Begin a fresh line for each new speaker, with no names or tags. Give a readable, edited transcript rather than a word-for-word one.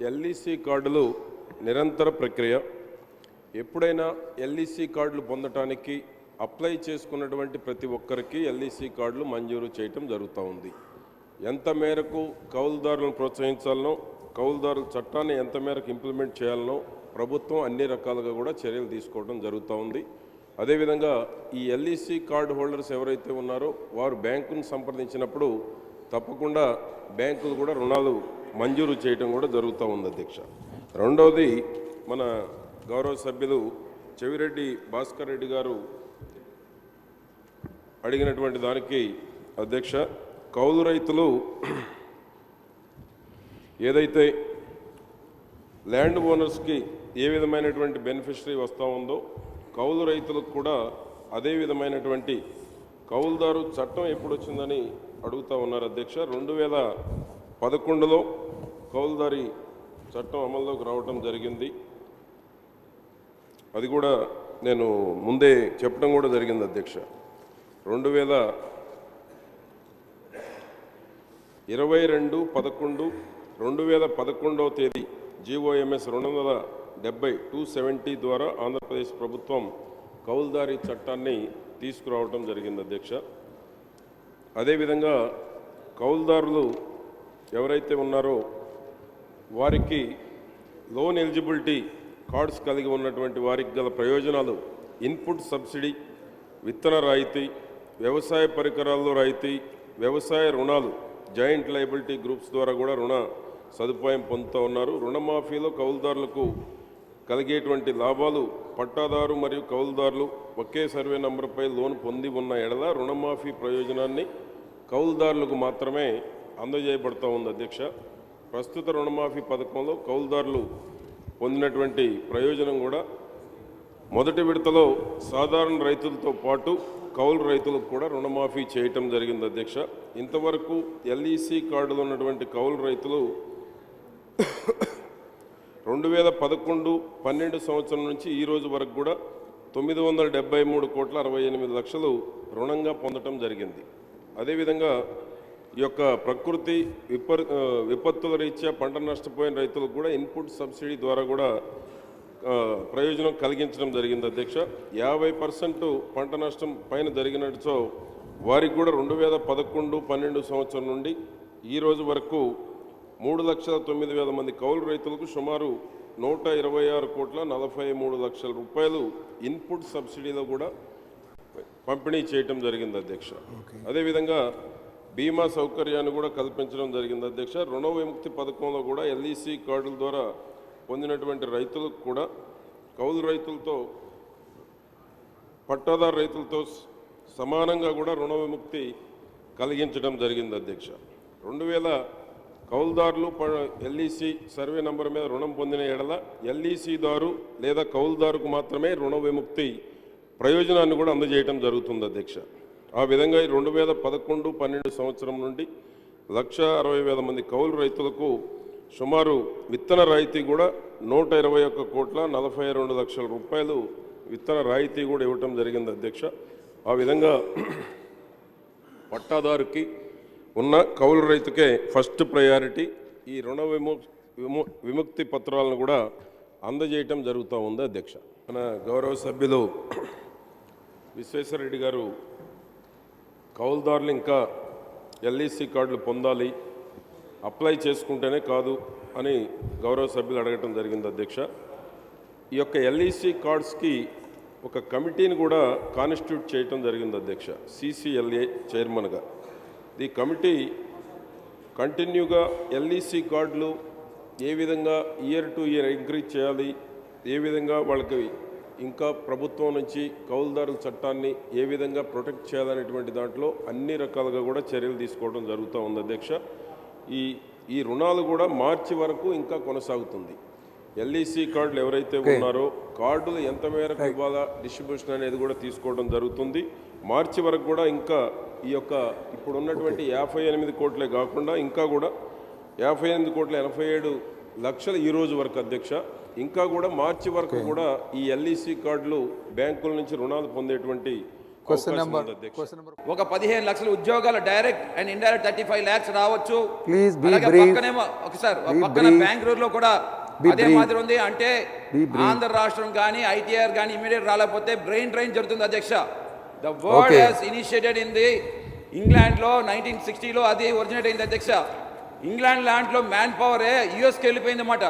LEC కార్డులు నిరంతర ప్రక్రియ. ఎప్పుడైనా ఎల్ఈసి కార్డులు పొందటానికి అప్లై చేసుకున్నటువంటి ప్రతి ఒక్కరికి ఎల్ఈసి కార్డులు మంజూరు చేయటం జరుగుతూ ఉంది. ఎంత మేరకు కౌలుదారులను ప్రోత్సహించాలనో, కౌలుదారుల చట్టాన్ని ఎంత మేరకు ఇంప్లిమెంట్ చేయాలనో ప్రభుత్వం అన్ని రకాలుగా కూడా చర్యలు తీసుకోవడం జరుగుతూ ఉంది. అదేవిధంగా ఈ ఎల్ఈసి కార్డు హోల్డర్స్ ఎవరైతే ఉన్నారో వారు బ్యాంకును సంప్రదించినప్పుడు తప్పకుండా బ్యాంకులు కూడా రుణాలు మంజూరు చేయడం కూడా జరుగుతూ ఉంది అధ్యక్ష. రెండవది, మన గౌరవ సభ్యులు చెవిరెడ్డి భాస్కర్ రెడ్డి గారు అడిగినటువంటి దానికి అధ్యక్ష, కౌలు రైతులు ఏదైతే ల్యాండ్ ఓనర్స్కి ఏ విధమైనటువంటి బెనిఫిషరీ వస్తూ ఉందో కౌలు రైతులకు కూడా అదే విధమైనటువంటి కౌలుదారు చట్టం ఎప్పుడు వచ్చిందని అడుగుతూ ఉన్నారు అధ్యక్ష. 2011లో కౌలుదారి చట్టం అమల్లోకి రావటం జరిగింది. అది కూడా నేను ముందే చెప్పడం కూడా జరిగింది అధ్యక్ష. 2022/11/2011 తేదీ GOMS 270/270 ద్వారా ఆంధ్రప్రదేశ్ ప్రభుత్వం కౌలుదారి చట్టాన్ని తీసుకురావటం జరిగింది అధ్యక్ష. అదేవిధంగా కౌలుదారులు ఎవరైతే ఉన్నారో వారికి లోన్ ఎలిజిబిలిటీ కార్డ్స్ కలిగి ఉన్నటువంటి వారికి గల ప్రయోజనాలు ఇన్పుట్ సబ్సిడీ, విత్తన రాయితీ, వ్యవసాయ పరికరాల్లో రాయితీ, వ్యవసాయ రుణాలు, జాయింట్ లయబిలిటీ గ్రూప్స్ ద్వారా కూడా రుణ సదుపాయం పొందుతూ ఉన్నారు. రుణమాఫీలో కౌలుదారులకు కలిగేటువంటి లాభాలు, పట్టాదారు మరియు కౌలుదారులు ఒకే సర్వే నంబర్పై లోన్ పొంది ఉన్న ఎడల రుణమాఫీ ప్రయోజనాన్ని కౌలుదారులకు మాత్రమే అందజేయబడుతూ ఉంది అధ్యక్ష. ప్రస్తుత రుణమాఫీ పథకంలో కౌలుదారులు పొందినటువంటి ప్రయోజనం కూడా మొదటి విడతలో సాధారణ రైతులతో పాటు కౌలు రైతులకు కూడా రుణమాఫీ చేయటం జరిగింది అధ్యక్ష. ఇంతవరకు ఎల్ఈసి కార్డులు ఉన్నటువంటి కౌలు రైతులు 2011-12 సంవత్సరం నుంచి ఈ రోజు వరకు కూడా 973,68,00,000 రుణంగా పొందటం జరిగింది. అదేవిధంగా ఈ యొక్క ప్రకృతి విపత్తుల రీత్యా పంట నష్టపోయిన రైతులకు కూడా ఇన్పుట్ సబ్సిడీ ద్వారా కూడా ప్రయోజనం కలిగించడం జరిగింది అధ్యక్ష. 50% పంట నష్టం పైన జరిగినట్టు వారికి కూడా 2011-12 సంవత్సరం నుండి ఈ రోజు వరకు 3,09,000 మంది కౌలు రైతులకు సుమారు 126,43,00,000 రూపాయలు ఇన్పుట్ సబ్సిడీలో కూడా పంపిణీ చేయటం జరిగింది అధ్యక్ష. అదేవిధంగా బీమా సౌకర్యాన్ని కూడా కల్పించడం జరిగింది అధ్యక్ష. రుణ విముక్తి పథకంలో కూడా ఎల్ఈసి కార్డుల ద్వారా పొందినటువంటి రైతులకు కూడా కౌలు రైతులతో పట్టాదారు రైతులతో సమానంగా కూడా రుణ విముక్తి కలిగించడం జరిగింది అధ్యక్ష. 2000 కౌలుదారులు ఎల్ఈసి సర్వే నంబర్ మీద రుణం పొందిన ఎడల ఎల్ఈసి దారు లేదా కౌలుదారుకు మాత్రమే రుణ విముక్తి ప్రయోజనాన్ని కూడా అందజేయడం జరుగుతుంది అధ్యక్ష. ఆ విధంగా 2011-12 సంవత్సరం నుండి 1,60,000 మంది కౌలు రైతులకు సుమారు విత్తన రాయితీ కూడా 121,42,00,000 రూపాయలు విత్తన రాయితీ కూడా ఇవ్వటం జరిగింది అధ్యక్ష. ఆ విధంగా పట్టాదారుకి ఉన్న కౌలు రైతుకే ఫస్ట్ ప్రయారిటీ ఈ రుణ విముక్తి పత్రాలను కూడా అందజేయటం జరుగుతూ ఉంది అధ్యక్ష. మన గౌరవ సభ్యులు విశ్వేశ్వరరెడ్డి గారు కౌలుదారులు ఇంకా ఎల్ఈసి కార్డులు పొందాలి, అప్లై చేసుకుంటేనే కాదు అని గౌరవ సభ్యులు అడగటం జరిగింది అధ్యక్ష. ఈ యొక్క ఎల్ఈసి కార్డ్స్కి ఒక కమిటీని కూడా కాన్స్టిట్యూట్ చేయటం జరిగింది అధ్యక్ష, CCLA చైర్మన్గా. ఈ కమిటీ కంటిన్యూగా ఎల్ఈసి కార్డులు ఏ విధంగా ఇయర్ టు ఇయర్ ఇంక్రీజ్ చేయాలి, ఏ విధంగా వాళ్ళకి ఇంకా ప్రభుత్వం నుంచి కౌలుదారుల చట్టాన్ని ఏ విధంగా ప్రొటెక్ట్ చేయాలనేటువంటి దాంట్లో అన్ని రకాలుగా కూడా చర్యలు తీసుకోవడం జరుగుతూ ఉంది అధ్యక్ష. ఈ రుణాలు కూడా మార్చి వరకు ఇంకా కొనసాగుతుంది. ఎల్ఈసి కార్డులు ఎవరైతే ఉన్నారో కార్డులు ఎంత మేరకు ఇవ్వాలా డిస్ట్రిబ్యూషన్ అనేది కూడా తీసుకోవడం జరుగుతుంది. మార్చి వరకు కూడా ఇంకా ఈ యొక్క ఇప్పుడు ఉన్నటువంటి 58 కోట్లే కాకుండా ఇంకా కూడా 58,87,00,000 ఈ రోజు వరకు అధ్యక్ష. ఇంకా కూడా మార్చి వరకు కూడా ఈ ఎల్ఈసి కార్డులు బ్యాంకుల నుంచి రుణాలు పొందేటువంటి
క్వశ్చన్
అవకాశం
నెంబర్
ఉంది అధ్యక్ష.
క్వశ్చన్ నెంబర్
ఒక 15 లక్షల ఉద్యోగాలు డైరెక్ట్ అండ్ ఇండైరెక్ట్ 35 lakhs రావచ్చు.
Please be
అలాగే
brief.
పక్కనేమో ఒకసారి
Be
పక్కన
brief.
బెంగళూరులో కూడా
Be
అదే
brief.
మాదిరి ఉంది. అంటే
Be brief.
ఆంధ్ర రాష్ట్రం కానీ ఐటీఆర్ కానీ ఇమీడియట్ రాలేకపోతే బ్రెయిన్ డ్రైన్ జరుగుతుంది అధ్యక్ష. The word
Okay.
Has initiated in the England లో 1960లో అది ఒరిజినేట్ అయింది అధ్యక్ష. ఇంగ్లాండ్ లాంట్లో మ్యాన్ పవరే యుఎస్కి వెళ్ళిపోయింది అన్నమాట.